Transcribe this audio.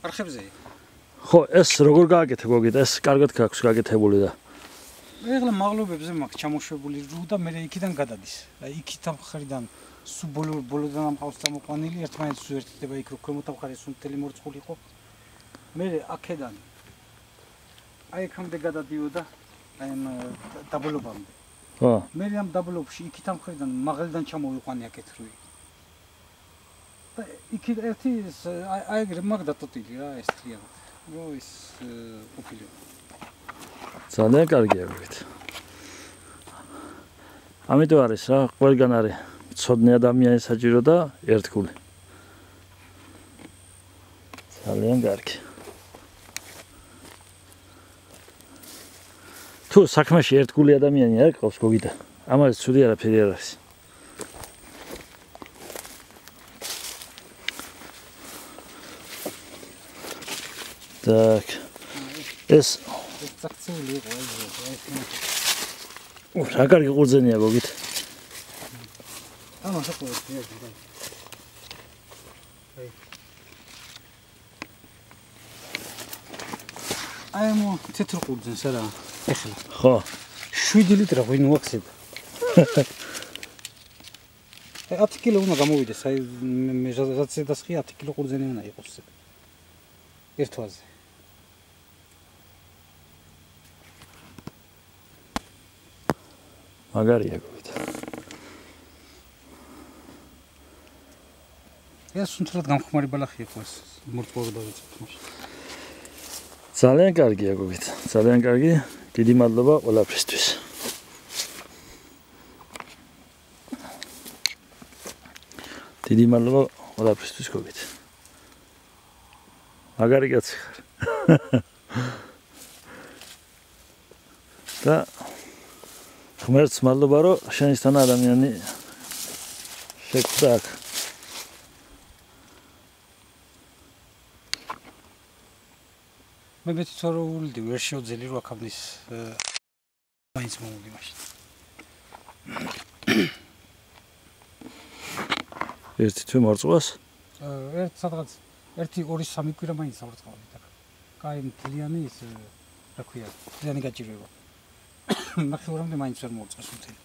არხებზე. ხო, ეს როგორ გააკეთე გოგით? ეს კარგად გაქვს გაკეთებული და. ეხლა მაღლობებზე მაქვს ჩამოშვებული რუ და მე იქიდან გადადის. აი იქით ამხრიდან სულ ბოლოდან ამყავს წამოყვანილი, ერთმანეთს უერთდება იქ რო ქვემოთ ამხარეს მთელი მორწყული იყო. მე აქედან აი აქამდე გადადიოდა აი ამ დაბლობამდე. ხო. მე ამ დაბლობში იქით ამხრიდან მაღლიდან ჩამოვიყვანე აქეთ რუი. და იქით ერთი აი ეგრე მაგ დატოტილი რა ეს თლიანად. რო ის ყოფილი. ძალიან კარგია გოგით. ამიტომ არის რა, ყველგან არის ცოდნე ადამიანი საჭირო და ერთგული. ძალიან კარგი. თუ საქმეში ერთგული ადამიანი არ ყავს გოგითა, ამაზე ცუდი არაფერი არ არის. Так. ეს წაქცეული იყო ეს. რა კარგი ყურძენია გოგით. ამა საქმეა. აი მო თეთრ ყურძენს არა. ეხლა. ხო. 7 ლიტრა ღვინო აქსება. 10 კილო უნდა გამოვიდეს, აი მე რაც დასხი 10 კილო ყურძენი უნდა იყოს. ერთ თვაზე. მაგარია გოგით. ეს სუნთრად გამხმარი ბალახი იყო ეს მორწყვეობა დავიწყეთ მაშინ. ძალიან კარგია გოგით. ძალიან კარგი. დიდი მადლობა ყველაფრისთვის. დიდი მადლობა ყველაფრისთვის გოგით. მაგარი კაცი ხარ. და ღმერთს მადლობა რომ შენისთან ადამიანი შეხვდა აქ. მე თვითონ რომ ვლდი ვერ შევძელი რომ აქამდე მაინც მომული მაშინ. ერთი თვე მარწყვას? ერთ სადღაც 1-2-3 კვირა მაინც ავარწყავდი და. კაი მთლიანი ის რა ქვია, მთლიანი გაჭირვება. ნახევრამდე მაინც ვერ მოვწეს მთელი.